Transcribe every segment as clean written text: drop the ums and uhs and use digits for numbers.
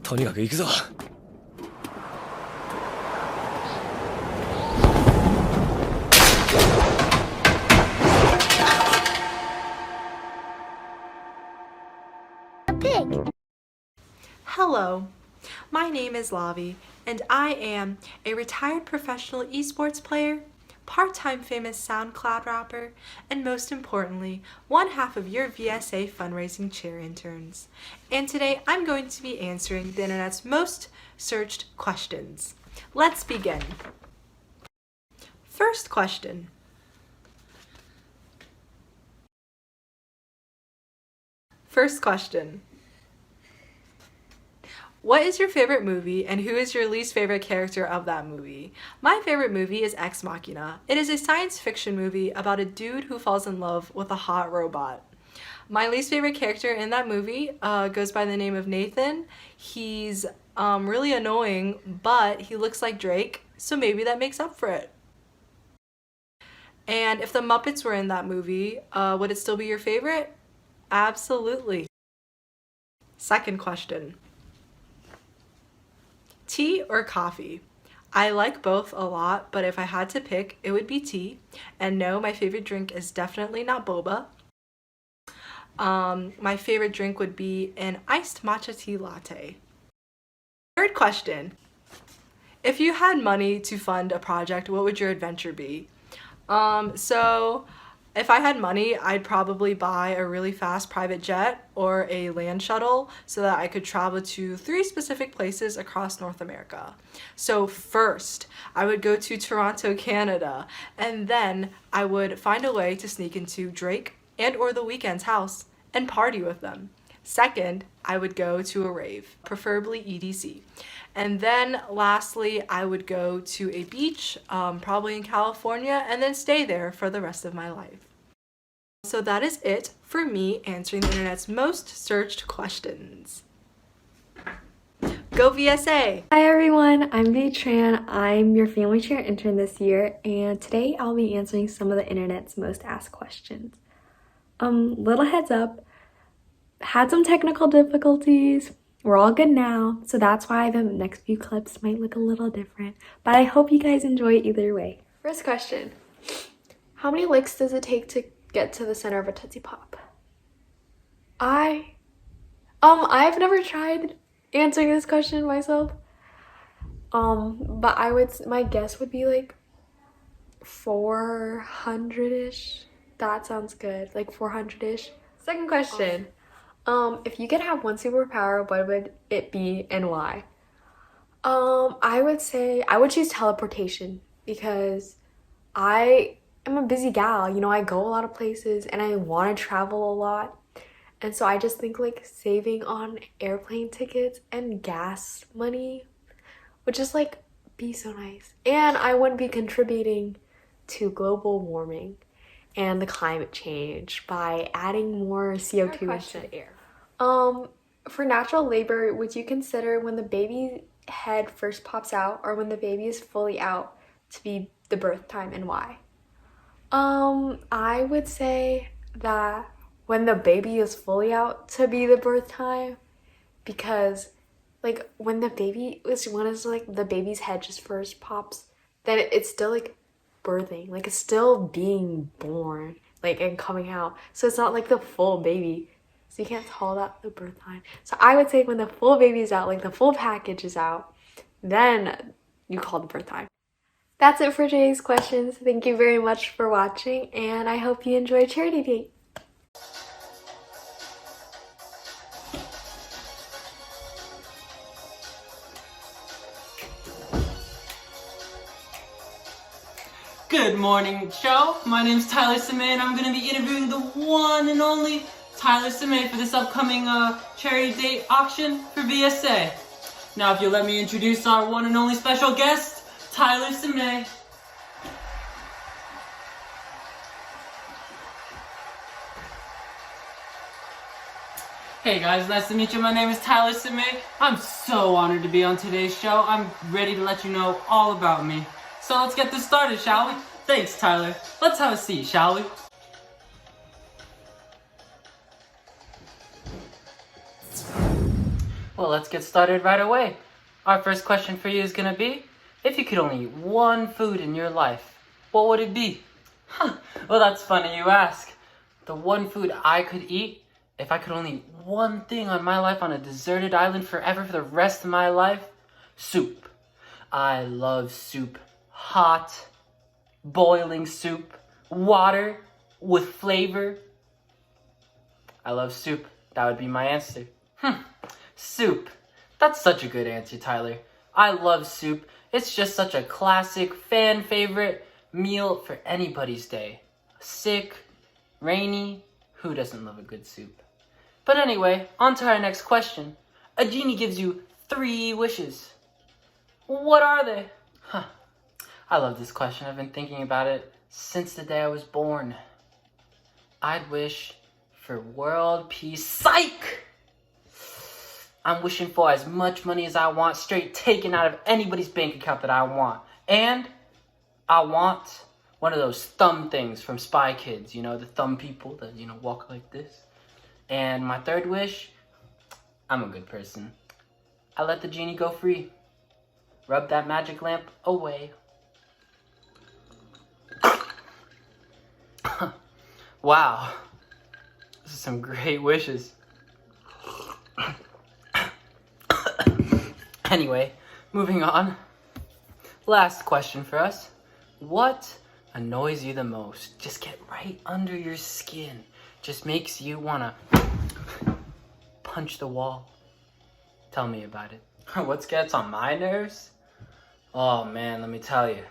とにかく行くぞ。Hello, my name is Lavi, and I am a retired professional esports player, part-time famous SoundCloud rapper, and most importantly, one half of your VSA fundraising chair interns. And today I'm going to be answering the internet's most searched questions. Let's begin. First question. What is your favorite movie and who is your least favorite character of that movie? My favorite movie is Ex Machina. It is a science fiction movie about a dude who falls in love with a hot robot. My least favorite character in that movie goes by the name of Nathan. He's really annoying, but he looks like Drake, so maybe that makes up for it. And if the Muppets were in that movie, would it still be your favorite? Absolutely. Second question. Tea or coffee? I like both a lot, but if I had to pick, it would be tea. And no, my favorite drink is definitely not boba. My favorite drink would be an iced matcha tea latte. Third question. If you had money to fund a project, what would your adventure be? So if I had money, I'd probably buy a really fast private jet or a land shuttle so that I could travel to 3 specific places across North America. So first, I would go to Toronto, Canada, and then I would find a way to sneak into Drake and or The Weeknd's house and party with them. Second, I would go to a rave, preferably EDC. And then lastly, I would go to a beach, probably in California, and then stay there for the rest of my life. So that is it for me answering the internet's most searched questions. Go VSA! Hi everyone, I'm Intern. I'm your family chair intern this year, and today I'll be answering some of the internet's most asked questions. Little heads up, had some technical difficulties. We're all good now, so that's why the next few clips might look a little different, but I hope you guys enjoy either way. First question, how many licks does it take to get to the center of a Tootsie Pop? I've never tried answering this question myself, but my guess would be like 400-ish. That sounds good, like 400-ish. Second question, if you could have one superpower, what would it be and why? I would say I would choose teleportation because I am a busy gal, you know, I go a lot of places and I want to travel a lot. And so I just think like saving on airplane tickets and gas money would just like be so nice. And I wouldn't be contributing to global warming and the climate change by adding more CO2 into the air. For natural labor, would you consider when the baby head first pops out or when the baby is fully out to be the birth time, and why? I would say that when the baby is fully out to be the birth time, because like when the baby's head just first pops, then it's still like birthing, like it's still being born, like, and coming out, so it's not like the full baby, so you can't call that the birth time. So I would say when the full baby is out, like the full package is out, then you call the birth time. That's it for today's questions. Thank you very much for watching, and I hope you enjoy Charity Date. Good morning, show. My name's Tyler Simay, and I'm going to be interviewing the one and only Tyler Simay for this upcoming charity date auction for VSA. Now, if you'll let me introduce our one and only special guest, Tyler Simay. Hey guys, nice to meet you. My name is Tyler Simay. I'm so honored to be on today's show. I'm ready to let you know all about me. So let's get this started, shall we? Thanks, Tyler. Let's have a seat, shall we? Well, let's get started right away. Our first question for you is going to be, if you could only eat one food in your life, what would it be? Well, that's funny you ask. The one food I could eat, if I could only eat one thing on my life on a deserted island forever for the rest of my life, soup. I love soup. Hot, boiling soup, water with flavor. I love soup. That would be my answer. Soup. That's such a good answer, Tyler. I love soup. It's just such a classic, fan favorite meal for anybody's day. Sick, rainy, who doesn't love a good soup? But anyway, on to our next question. A genie gives you 3 wishes. What are they? I love this question. I've been thinking about it since the day I was born. I'd wish for world peace. Psych! I'm wishing for as much money as I want, straight taken out of anybody's bank account that I want. And I want one of those thumb things from Spy Kids, you know, the thumb people that, you know, walk like this. And my third wish, I'm a good person. I let the genie go free. Rub that magic lamp away. Wow. This is some great wishes. Anyway, moving on. Last question for us. What annoys you the most? Just get right under your skin. Just makes you wanna punch the wall. Tell me about it. What gets on my nerves? Oh man, let me tell you.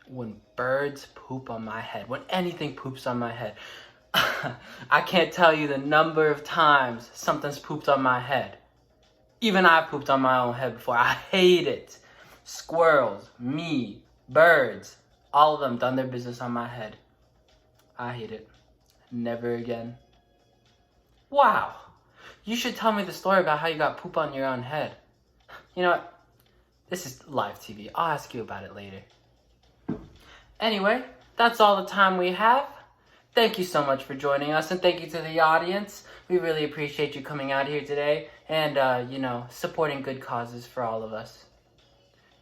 When birds poop on my head, when anything poops on my head, I can't tell you the number of times something's pooped on my head. Even I pooped on my own head before. I hate it. Squirrels, me, birds, all of them done their business on my head. I hate it. Never again. Wow. You should tell me the story about how you got poop on your own head. You know what? This is live TV. I'll ask you about it later. Anyway, that's all the time we have. Thank you so much for joining us, and thank you to the audience. We really appreciate you coming out here today and, you know, supporting good causes for all of us.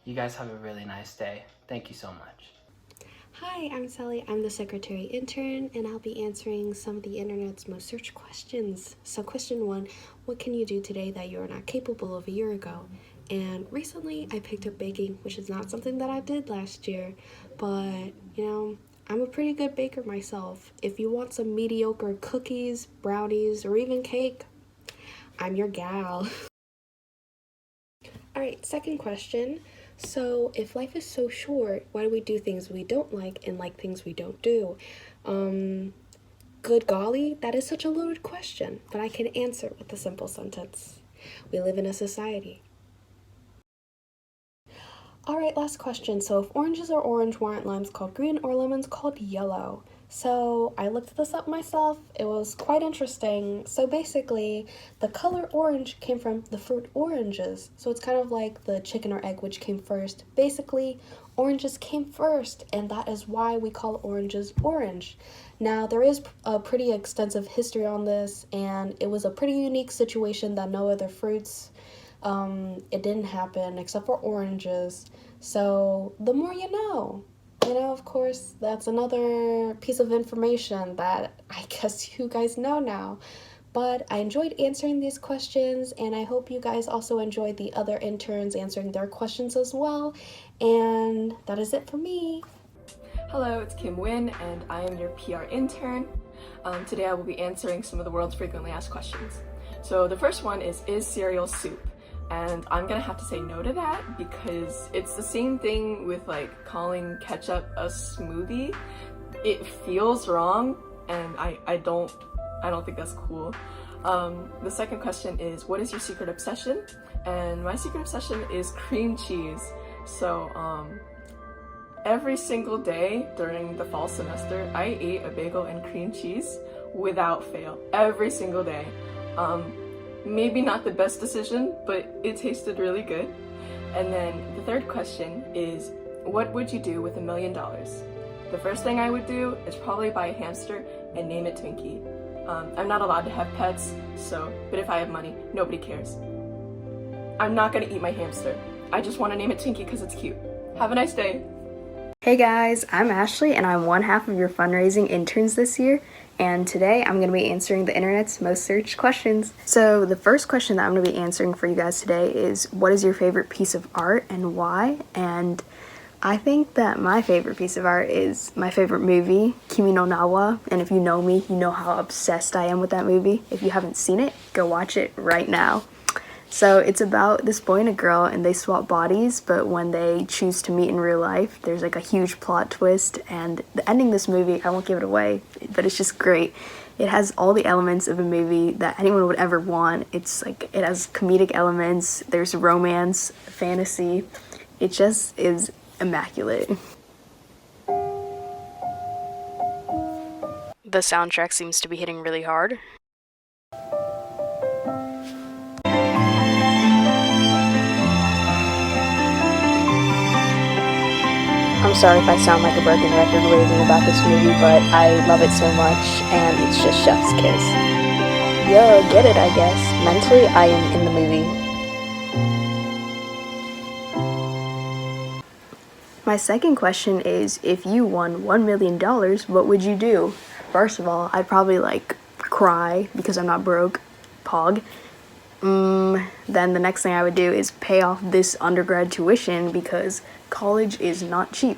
You guys have a really nice day. Thank you so much. Hi, I'm Sally. I'm the secretary intern, and I'll be answering some of the internet's most searched questions. So question 1, what can you do today that you were not capable of a year ago? And recently I picked up baking, which is not something that I did last year, but, you know, I'm a pretty good baker myself. If you want some mediocre cookies, brownies, or even cake, I'm your gal. Alright, second question. So, if life is so short, why do we do things we don't like and like things we don't do? Good golly, that is such a loaded question, but I can answer with a simple sentence. We live in a society. Alright, last question. So if oranges are orange, why aren't limes called green or lemons called yellow? So I looked this up myself. It was quite interesting. So basically, the color orange came from the fruit oranges. So it's kind of like the chicken or egg which came first. Basically, oranges came first, and that is why we call oranges orange. Now, there is a pretty extensive history on this, and it was a pretty unique situation that no other fruits it didn't happen except for oranges. So the more you know. You know, of course, that's another piece of information that I guess you guys know now. But I enjoyed answering these questions, and I hope you guys also enjoyed the other interns answering their questions as well. And that is it for me. Hello, it's Kim Wynn, and I am your PR intern. Today I will be answering some of the world's frequently asked questions. So the first one is cereal soup? And I'm gonna have to say no to that because it's the same thing with like calling ketchup a smoothie. It feels wrong, and I don't think that's cool. The second question is, what is your secret obsession? And my secret obsession is cream cheese. So every single day during the fall semester, I ate a bagel and cream cheese without fail. Every single day. Maybe not the best decision, but it tasted really good. And then the third question is, what would you do with $1 million? The first thing I would do is probably buy a hamster and name it Twinkie. I'm not allowed to have pets, but if I have money, nobody cares. I'm not gonna eat my hamster. I just want to name it Tinky because it's cute. Have a nice day. Hey guys, I'm Ashley and I'm one half of your fundraising interns this year, and today I'm going to be answering the internet's most searched questions. So the first question that I'm going to be answering for you guys today is, what is your favorite piece of art and why? And I think that my favorite piece of art is my favorite movie, Kimi no Nawa, and if you know me, you know how obsessed I am with that movie. If you haven't seen it, go watch it right now. So it's about this boy and a girl, and they swap bodies, but when they choose to meet in real life, there's like a huge plot twist, and the ending of this movie, I won't give it away, but it's just great. It has all the elements of a movie that anyone would ever want. It's like, it has comedic elements, there's romance, fantasy. It just is immaculate. The soundtrack seems to be hitting really hard. I'm sorry if I sound like a broken record raving about this movie, but I love it so much, and it's just chef's kiss. Yo, get it, I guess. Mentally, I am in the movie. My second question is, if you won $1 million, what would you do? First of all, I'd probably, cry because I'm not broke. Pog. Then the next thing I would do is pay off this undergrad tuition because college is not cheap.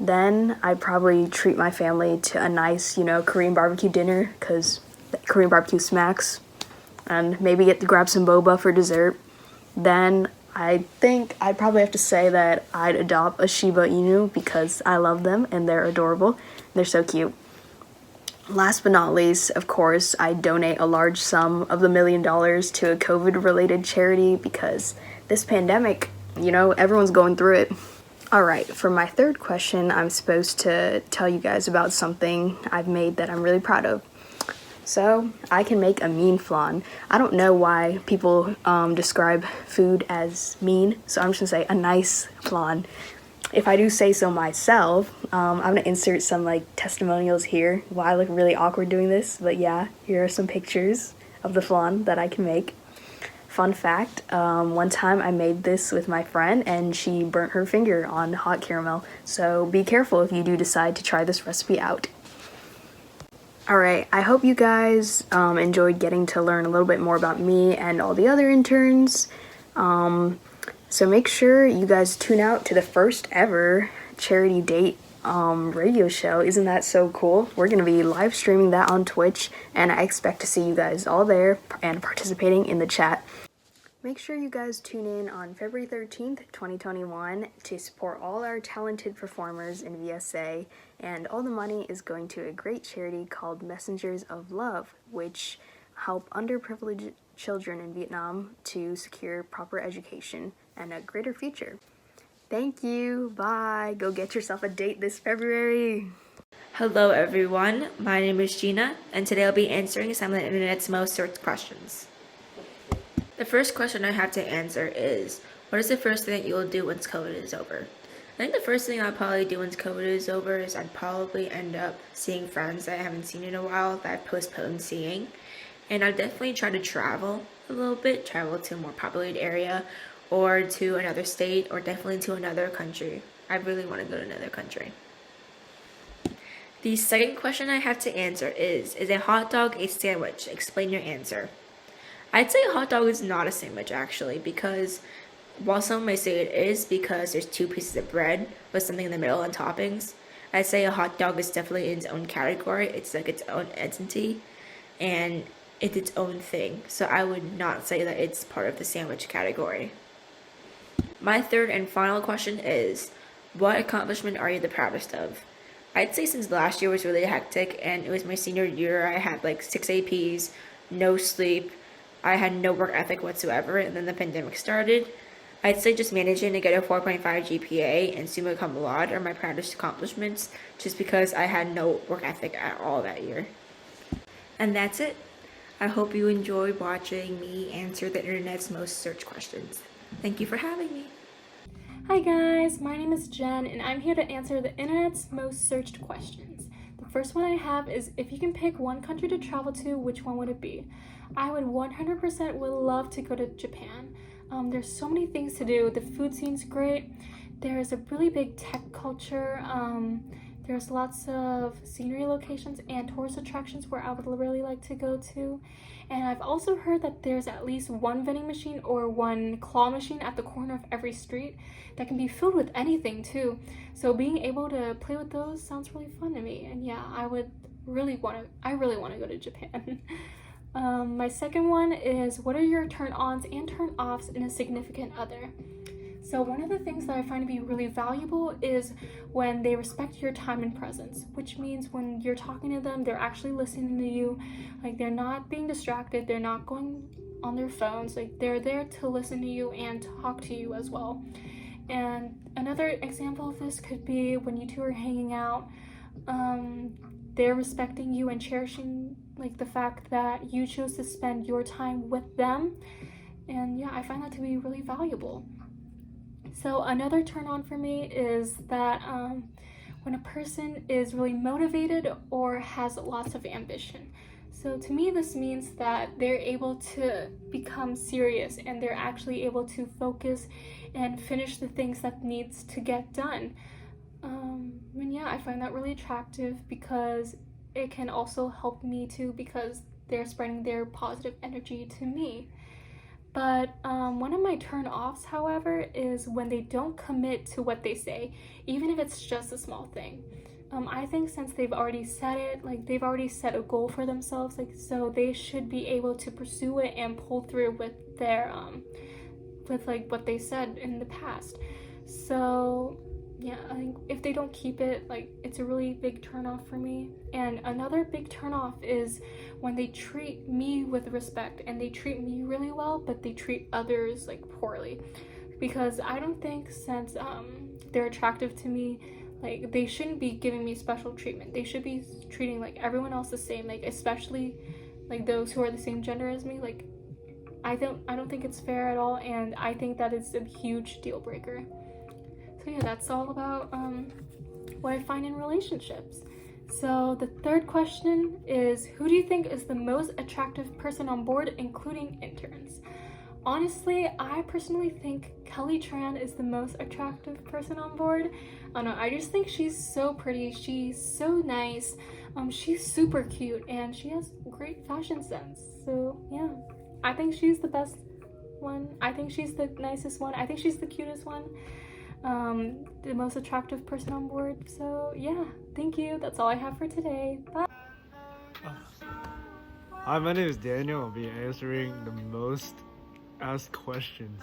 Then I'd probably treat my family to a nice, Korean barbecue dinner because Korean barbecue smacks, and maybe get to grab some boba for dessert. Then I think I'd probably have to say that I'd adopt a Shiba Inu because I love them and they're adorable. They're so cute. Last but not least, of course, I donate a large sum of the $1 million to a COVID-related charity because this pandemic, everyone's going through it. All right, for my third question, I'm supposed to tell you guys about something I've made that I'm really proud of. So, I can make a mean flan. I don't know why people describe food as mean, so I'm just gonna say a nice flan. If I do say so myself, I'm gonna insert some testimonials here. Well, I look really awkward doing this, but yeah, here are some pictures of the flan that I can make. Fun fact, one time I made this with my friend and she burnt her finger on hot caramel, so be careful if you do decide to try this recipe out. Alright, I hope you guys enjoyed getting to learn a little bit more about me and all the other interns. So make sure you guys tune out to the first ever charity date radio show. Isn't that so cool? We're going to be live streaming that on Twitch, and I expect to see you guys all there and participating in the chat. Make sure you guys tune in on February 13th, 2021 to support all our talented performers in VSA, and all the money is going to a great charity called Messengers of Love, which help underprivileged children in Vietnam to secure proper education and a greater future. Thank you. Bye. Go get yourself a date this February. Hello everyone, my name is Gina, and today I'll be answering some of the internet's most searched questions. The first question I have to answer is, what is the first thing that you will do once COVID is over? I think the first thing I'll probably do once COVID is over is I'd probably end up seeing friends that I haven't seen in a while that I've postponed seeing. And I'd definitely try to travel a little bit, travel to a more populated area or to another state or definitely to another country. I really want to go to another country. The second question I have to answer is a hot dog a sandwich? Explain your answer. I'd say a hot dog is not a sandwich actually, because while some may say it is because there's two pieces of bread with something in the middle and toppings, I'd say a hot dog is definitely in its own category. It's like its own entity and it's its own thing. So I would not say that it's part of the sandwich category. My third and final question is, what accomplishment are you the proudest of? I'd say since last year was really hectic and it was my senior year, I had 6 APs, no sleep, I had no work ethic whatsoever, and then the pandemic started. I'd say just managing to get a 4.5 GPA and summa cum laude are my proudest accomplishments, just because I had no work ethic at all that year. And that's it. I hope you enjoyed watching me answer the internet's most searched questions. Thank you for having me. Hi guys, my name is Jen and I'm here to answer the internet's most searched questions. The first one I have is, if you can pick one country to travel to, which one would it be? I would 100% would love to go to Japan. There's so many things to do. The food scene's great. There's a really big tech culture. There's lots of scenery locations and tourist attractions where I would really like to go to. And I've also heard that there's at least one vending machine or one claw machine at the corner of every street that can be filled with anything too. So being able to play with those sounds really fun to me. And yeah, I really want to go to Japan. My second one is, what are your turn-ons and turn-offs in a significant other? So one of the things that I find to be really valuable is when they respect your time and presence, which means when you're talking to them, they're actually listening to you. Like, they're not being distracted, they're not going on their phones, like they're there to listen to you and talk to you as well. And another example of this could be when you two are hanging out, they're respecting you and cherishing like the fact that you chose to spend your time with them. And yeah, I find that to be really valuable. So another turn on for me is that when a person is really motivated or has lots of ambition. So to me, this means that they're able to become serious and they're actually able to focus and finish the things that needs to get done. And yeah, I find that really attractive because it can also help me too, because they're spreading their positive energy to me. But one of my turn-offs, however, is when they don't commit to what they say, even if it's just a small thing. I think since they've already said it, like they've already set a goal for themselves, like so they should be able to pursue it and pull through with their with like what they said in the past. So yeah, I think if they don't keep it, like it's a really big turn-off for me. And another big turn-off is when they treat me with respect and they treat me really well, but they treat others like poorly. Because I don't think since they're attractive to me, like they shouldn't be giving me special treatment. They should be treating like everyone else the same, like especially like those who are the same gender as me. Like I don't think it's fair at all, and I think that is a huge deal breaker. So yeah, that's all about what I find in relationships. So the third question is, who do you think is the most attractive person on board, including interns? Honestly, I personally think Kelly Tran is the most attractive person on board. I don't know, I just think she's so pretty, she's so nice, she's super cute, and she has great fashion sense. So yeah, I think she's the best one. I think she's the nicest one. I think she's the cutest one. The most attractive person on board. So yeah, thank you. That's all I have for today. Bye. Hi, my name is Daniel. I'll be answering the most asked questions.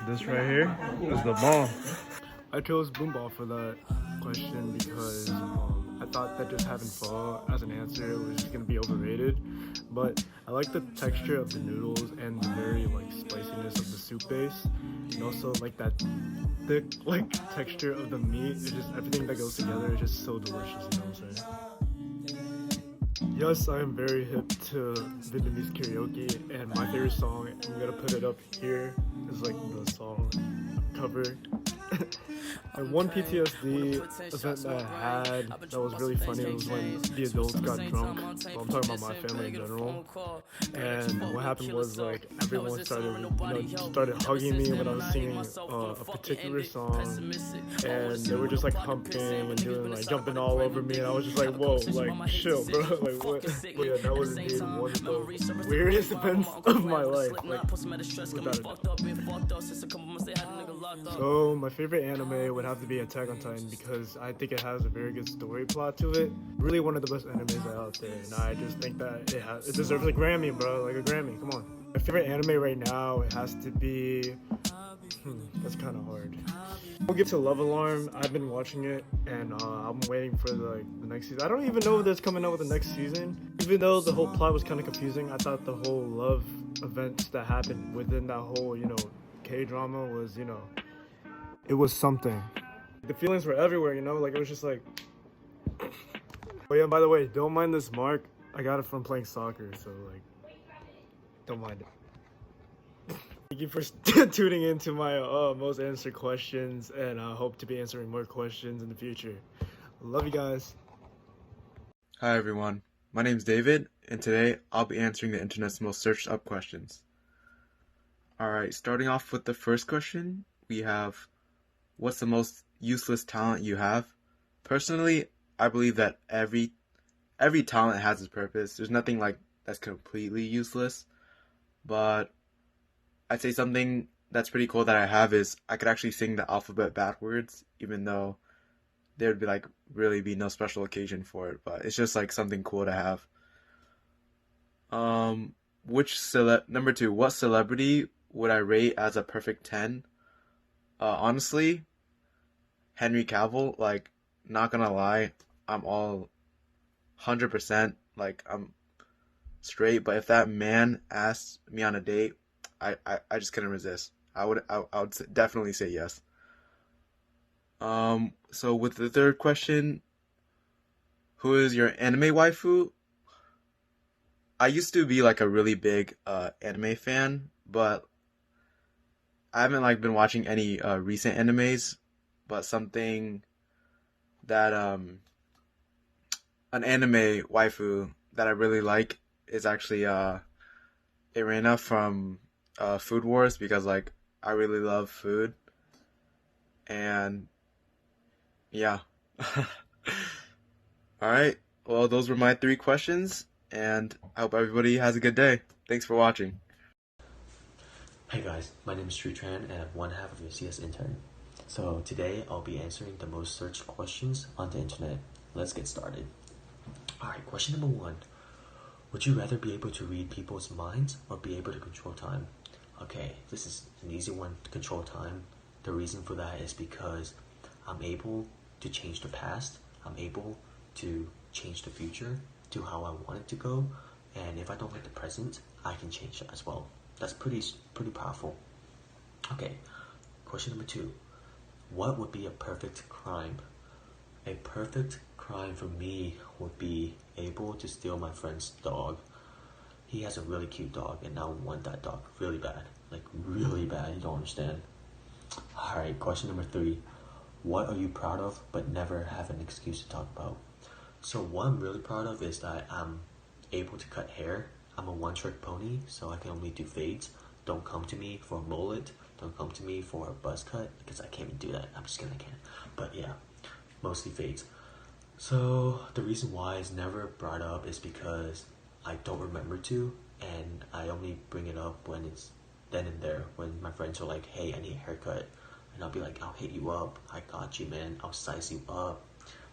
This right here is the ball. I chose boom ball for that question because I thought that just having pho as an answer was just gonna be overrated, but I like the texture of the noodles and the very like spiciness of the soup base, and also like that thick like texture of the meat. It's just everything that goes together is just so delicious, you know what I'm saying? Yes, I am very hip to Vietnamese karaoke, and my favorite song, I'm gonna put it up here, is like the song cover. And one PTSD event that I had that was really funny was when the adults got drunk. Well, I'm talking about my family in general. And what happened was like everyone started hugging me when I was singing a particular song, and they were just like humping and doing like jumping all over me, and I was just like, whoa, like chill, bro, like what? But yeah, that was indeed one of the weirdest events of my life, like without a doubt. So my favorite anime would have to be Attack on Titan because I think it has a very good story plot to it. Really one of the best animes out there, and I just think that it deserves a Grammy, bro, like a Grammy, come on. My favorite anime right now, it has to be, that's kind of hard. We'll get to Love Alarm. I've been watching it, and I'm waiting for the next season. I don't even know if that's coming out with the next season. Even though the whole plot was kind of confusing, I thought the whole love events that happened within that whole, K-drama was, it was something. The feelings were everywhere, like it was just like... Oh yeah, by the way, don't mind this mark. I got it from playing soccer, so like, don't mind it. Thank you for tuning in to my most answered questions, and I hope to be answering more questions in the future. Love you guys. Hi everyone, My name's David, and today I'll be answering the internet's most searched up questions. Alright, starting off with the first question, we have, what's the most useless talent you have? Personally, I believe that every talent has its purpose. There's nothing like that's completely useless, but I'd say something that's pretty cool that I have is I could actually sing the alphabet backwards, even though there would be really be no special occasion for it, but it's just something cool to have. Number 2, what celebrity would I rate as a perfect 10? Honestly, Henry Cavill, not gonna lie, I'm all 100%, I'm straight, but if that man asked me on a date, I just couldn't resist. I would definitely say yes. So with the third question, who is your anime waifu? I used to be a really big anime fan, but I haven't been watching any recent animes, but something that an anime waifu that I really like is actually Irena from Food Wars, because I really love food. And yeah. Alright, well, those were my 3 questions, and I hope everybody has a good day. Thanks for watching. Hey guys, my name is Tran, and I'm one half of your CS intern. So today I'll be answering the most searched questions on the internet. Let's get started. Alright, question number 1. Would you rather be able to read people's minds or be able to control time? Okay, this is an easy one to control time. The reason for that is because I'm able to change the past. I'm able to change the future to how I want it to go. And if I don't like the present, I can change that as well. That's pretty powerful. Okay, question number 2. What would be a perfect crime? A perfect crime for me would be able to steal my friend's dog. He has a really cute dog, and I want that dog really bad. Really bad, you don't understand. Alright, question number 3. What are you proud of but never have an excuse to talk about? So what I'm really proud of is that I'm able to cut hair. I'm a one-trick pony, so I can only do fades. Don't come to me for a mullet. Don't come to me for a buzz cut, because I can't even do that. I'm just kidding, I can't. But yeah, mostly fades. So the reason why it's never brought up is because I don't remember to, and I only bring it up when it's then and there, when my friends are like, hey, I need a haircut. And I'll be like, I'll hit you up. I got you, man. I'll size you up.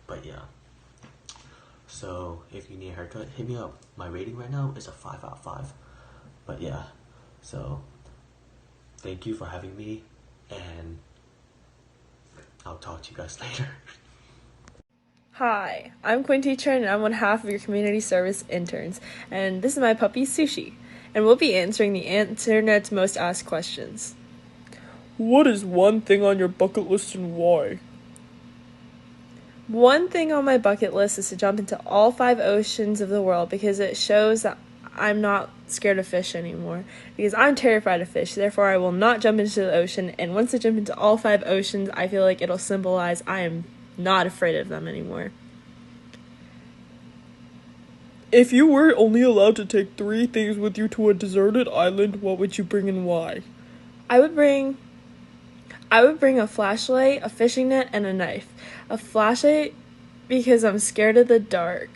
But yeah. So if you need a haircut, hit me up. My rating right now is a 5 out of 5. But yeah. So thank you for having me, and I'll talk to you guys later. Hi, I'm Quinn Teacher, and I'm one half of your community service interns, and this is my puppy Sushi, and we'll be answering the internet's most asked questions. What is one thing on your bucket list and why? One thing on my bucket list is to jump into all 5 oceans of the world, because it shows that I'm not scared of fish anymore, because I'm terrified of fish. Therefore, I will not jump into the ocean, and once I jump into all 5 oceans, I feel like it'll symbolize I am not afraid of them anymore. If you were only allowed to take 3 things with you to a deserted island, what would you bring and why? I would bring a flashlight, a fishing net, and a knife. A flashlight because I'm scared of the dark,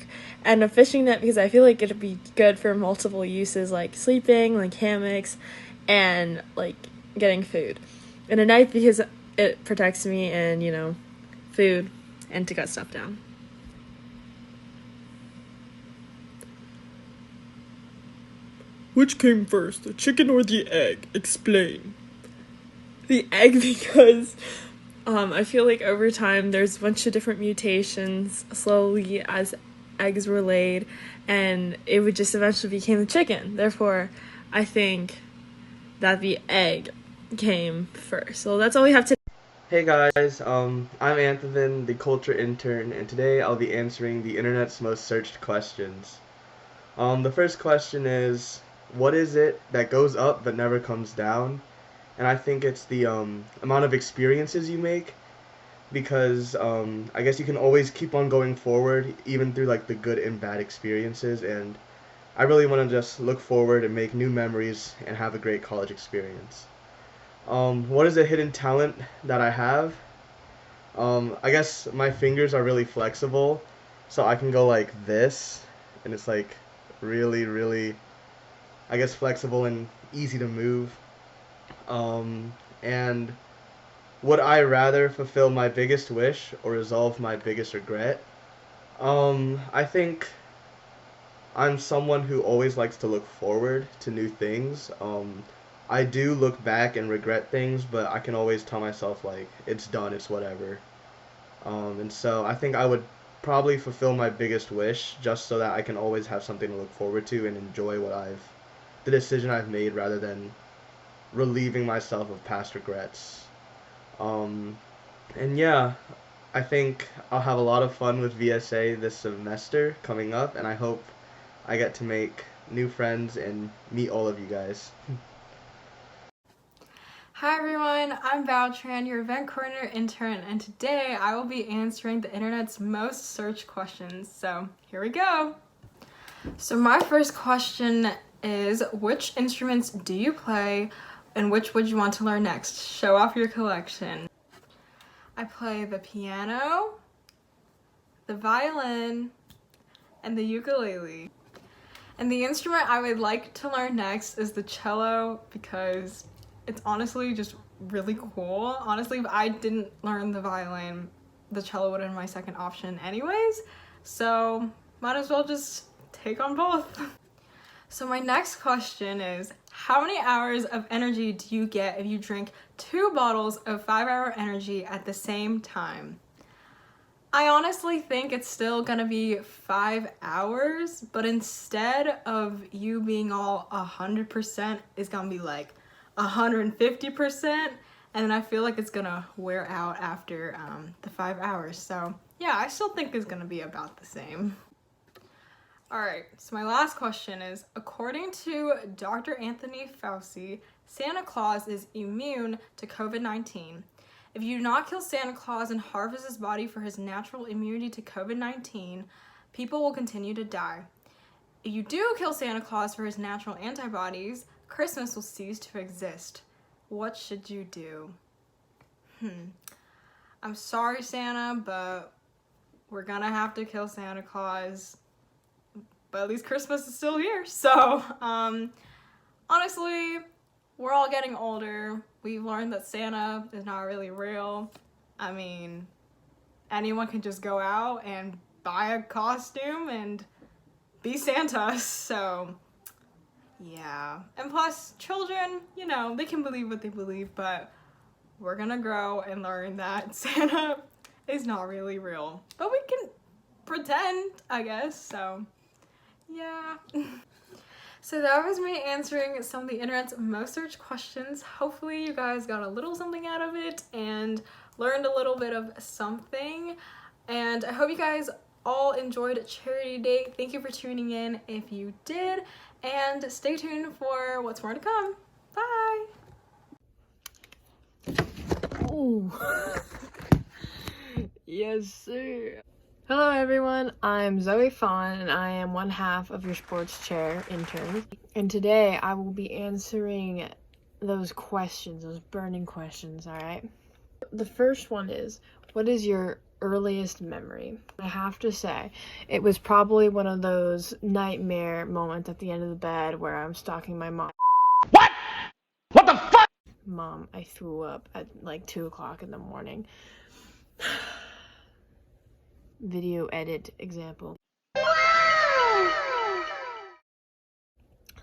and a fishing net because I feel like it'd be good for multiple uses, like sleeping, like hammocks, and getting food. And a knife because it protects me and, food, and to cut stuff down. Which came first, the chicken or the egg? Explain. The egg because I feel like over time there's a bunch of different mutations slowly as eggs were laid, and it would just eventually became the chicken. Therefore, I think that the egg came first. So that's all we have to. Hey guys, I'm Anthony, the culture intern, and today I'll be answering the internet's most searched questions. The first question is, what is it that goes up but never comes down? And I think it's the amount of experiences you make. because I guess you can always keep on going forward even through like the good and bad experiences, and I really want to just look forward and make new memories and have a great college experience. What is a hidden talent that I have? I guess my fingers are really flexible, so I can go like this, and it's like really, really, I guess, flexible and easy to move. And would I rather fulfill my biggest wish or resolve my biggest regret? I think I'm someone who always likes to look forward to new things. I do look back and regret things, but I can always tell myself like it's done, it's whatever. And so I think I would probably fulfill my biggest wish just so that I can always have something to look forward to and enjoy the decision I've made rather than relieving myself of past regrets. And yeah, I think I'll have a lot of fun with VSA this semester coming up, and I hope I get to make new friends and meet all of you guys. Hi everyone, I'm Valtran, your event coordinator intern, and today I will be answering the internet's most searched questions. So here we go. So my first question is, which instruments do you play and which would you want to learn next? Show off your collection. I play the piano, the violin, and the ukulele. And the instrument I would like to learn next is the cello because it's honestly just really cool. Honestly, if I didn't learn the violin, the cello would have been my second option anyways. So might as well just take on both. So my next question is, how many hours of energy do you get if you drink 2 bottles of 5-hour energy at the same time? I honestly think it's still gonna be 5 hours, but instead of you being all 100%, it's gonna be like 150%, and then I feel like it's gonna wear out after the 5 hours. So yeah, I still think it's gonna be about the same. All right, so my last question is, according to Dr. Anthony Fauci, Santa Claus is immune to COVID-19. If you do not kill Santa Claus and harvest his body for his natural immunity to COVID-19, people will continue to die. If you do kill Santa Claus for his natural antibodies, Christmas will cease to exist. What should you do? I'm sorry, Santa, but we're gonna have to kill Santa Claus. But at least Christmas is still here. So, honestly, we're all getting older. We've learned that Santa is not really real. I mean, anyone can just go out and buy a costume and be Santa. So, yeah. And plus, children, you know, they can believe what they believe, but we're gonna grow and learn that Santa is not really real. But we can pretend, I guess, so yeah. So that was me answering some of the internet's most searched questions. Hopefully you guys got a little something out of it and learned a little bit of something. And I hope you guys all enjoyed Charity Day. Thank you for tuning in if you did. And stay tuned for what's more to come. Bye! Ooh. Yes, sir. Hello everyone, I'm Zoe Fawn and I am one half of your sports chair intern. And today I will be answering those questions, those burning questions, alright? The first one is, what is your earliest memory? I have to say, it was probably one of those nightmare moments at the end of the bed where I'm stalking my mom. What? What the fuck? Mom, I threw up at like 2 o'clock in the morning. Video edit example.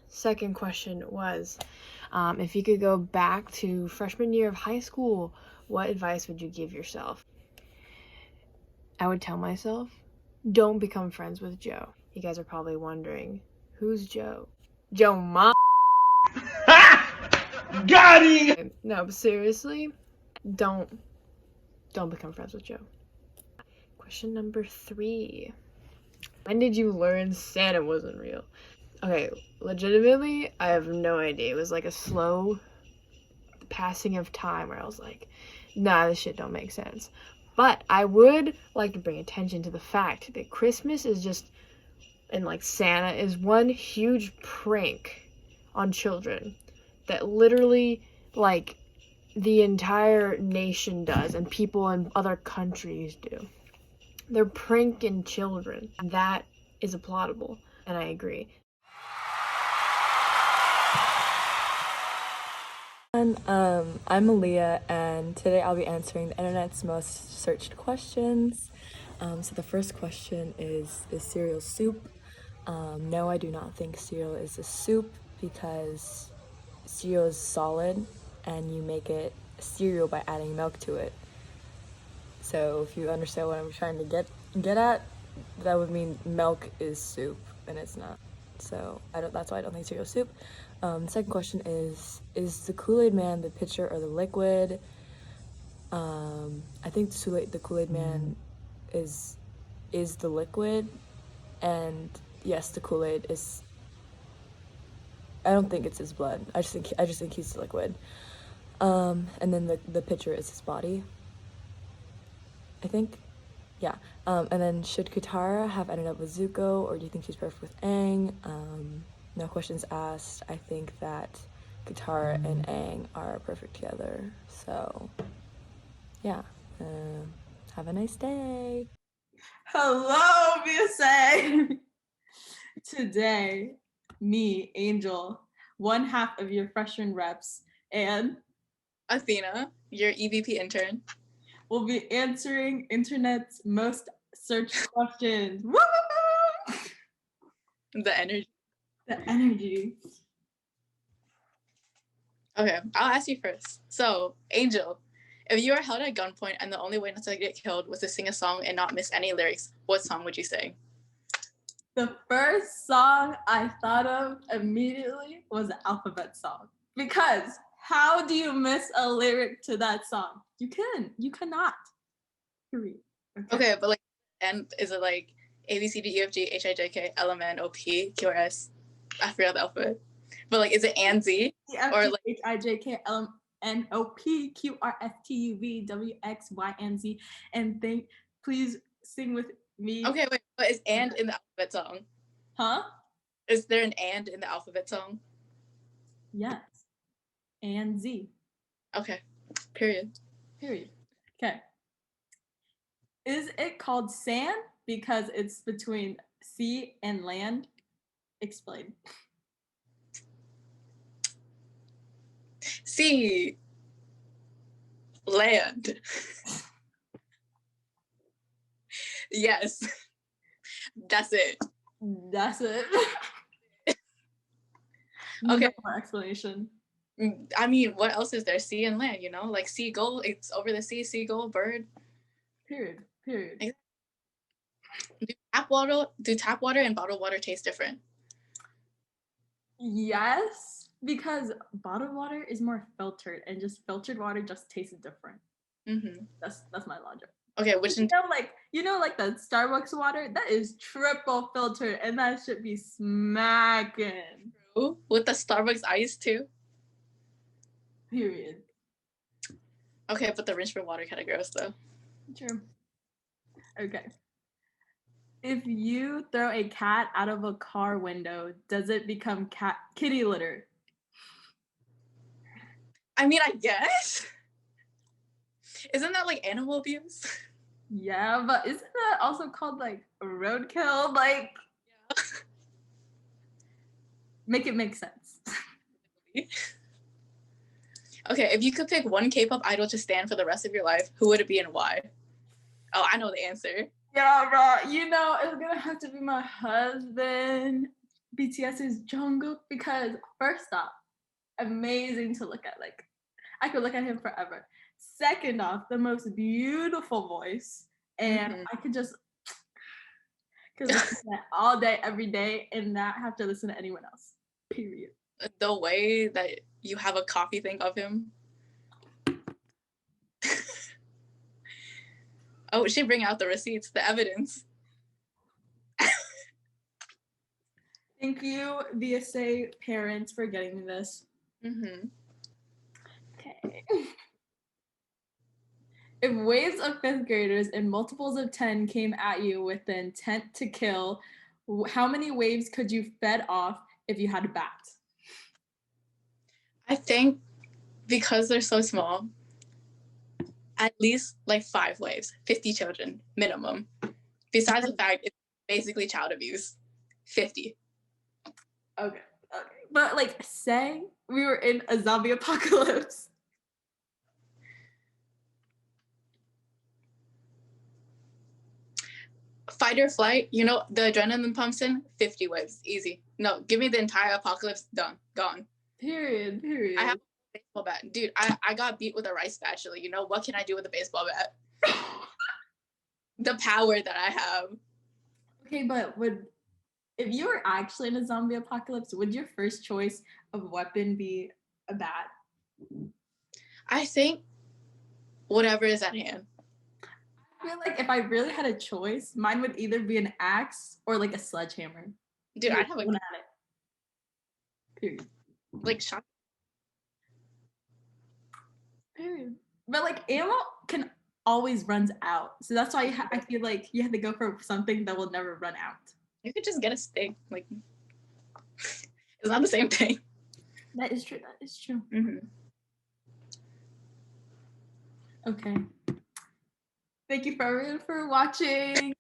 Second question was, if you could go back to freshman year of high school, what advice would you give yourself? I would tell myself, don't become friends with Joe. You guys are probably wondering, who's Joe? Joe Ma. Got him! No, but seriously, don't become friends with Joe. Question number 3. When did you learn Santa wasn't real? Okay, legitimately, I have no idea. It was like a slow passing of time where I was like, nah, this shit don't make sense. But I would like to bring attention to the fact that Christmas is just, and like Santa is one huge prank on children that literally like the entire nation does and people in other countries do. They're pranking children. That is applaudable, and I agree. I'm Aaliyah, and today I'll be answering the internet's most searched questions. So the first question is cereal soup? No, I do not think cereal is a soup because cereal is solid and you make it cereal by adding milk to it. So if you understand what I'm trying to get at, that would mean milk is soup and it's not. So that's why I don't think cereal is soup. The second question is the Kool-Aid man the pitcher or the liquid? I think the Kool-Aid man is the liquid, and yes, the Kool-Aid is. I don't think it's his blood. I just think he's the liquid. And then the pitcher is his body. I think, yeah. And then should Katara have ended up with Zuko, or do you think she's perfect with Aang? No questions asked. I think that Katara and Aang are perfect together. So, yeah. Have a nice day. Hello, VSA! Today, me, Angel, one half of your freshman reps, and Athena, your EVP intern, will be answering internet's most searched questions. Woo! The energy. The energy. Okay, I'll ask you first. So, Angel, if you were held at gunpoint and the only way not to get killed was to sing a song and not miss any lyrics, what song would you sing? The first song I thought of immediately was the alphabet song. Because how do you miss a lyric to that song? You cannot. Period. Okay, but like, and is it like A, B, C, D, E, F, G, H, I, J, K, L, M, N, O, P, Q, R, S? I forgot the alphabet. But like, is it and Z? Or like H, I, J, K, L, N, O, P, Q, R, S, T, U, V, W, X, Y, and Z. And please sing with me. Okay, wait, but is and in the alphabet song? Huh? Is there an and in the alphabet song? Yes. And Z. Okay. Period. Okay. Is it called sand because it's between sea and land? Explain. C. Land. Yes. That's it. That's it. Okay. No more explanation. I mean, what else is there? Sea and land, you know? Like seagull, it's over the sea, seagull, bird. Period. Do tap water and bottled water taste different? Yes, because bottled water is more filtered and just filtered water just tastes different. Mm-hmm. That's my logic. Okay, which like the Starbucks water, that is triple filtered and that should be smacking. True. With the Starbucks ice too. Period. Okay, but the Richmond water kind of gross though. True. Okay. If you throw a cat out of a car window, does it become kitty litter? I mean, I guess. Isn't that like animal abuse? Yeah, but isn't that also called like roadkill? Like, yeah. Make it make sense. Okay, if you could pick one K-pop idol to stand for the rest of your life, who would it be and why? Oh, I know the answer. Yeah, bro. You know, it's gonna have to be my husband. BTS's Jungkook, because first off, amazing to look at. Like, I could look at him forever. Second off, the most beautiful voice, and I could listen to that all day, every day, and not have to listen to anyone else. Period. The way that you have a coffee thing of him. Oh, she bring out the receipts, the evidence. Thank you, VSA parents, for getting me this. Mm-hmm. Okay. If waves of fifth graders and multiples of 10 came at you with the intent to kill, how many waves could you fed off if you had a bat? I think because they're so small, at least like 5 waves, 50 children minimum. Besides the fact it's basically child abuse, 50. Okay. But like, say we were in a zombie apocalypse. Fight or flight, you know, the adrenaline pumps in, 50 waves, easy. No, give me the entire apocalypse, done, gone. Period. I have a baseball bat. Dude, I got beat with a rice spatula. You know, what can I do with a baseball bat? The power that I have. Okay, but if you were actually in a zombie apocalypse, would your first choice of weapon be a bat? I think whatever is at hand. I feel like if I really had a choice, mine would either be an axe or like a sledgehammer. Dude, I'd have one at it. Period. Like shot. Period. But like ammo can always runs out, so that's why I feel like you have to go for something that will never run out. You could just get a stick. Like it's not the same thing. That is true. That is true. Mm-hmm. Okay. Thank you for everyone for watching.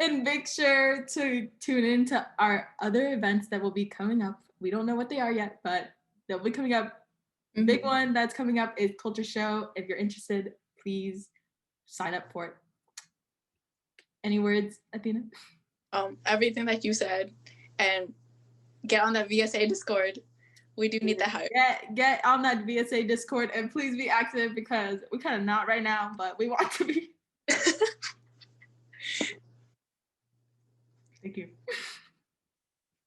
And make sure to tune in to our other events that will be coming up. We don't know what they are yet, but they'll be coming up. Big one that's coming up is Culture Show. If you're interested, please sign up for it. Any words, Athena? Everything that you said, and get on that VSA Discord. We do need that hype. Get on that VSA Discord and please be active because we're kind of not right now, but we want to be. Thank you.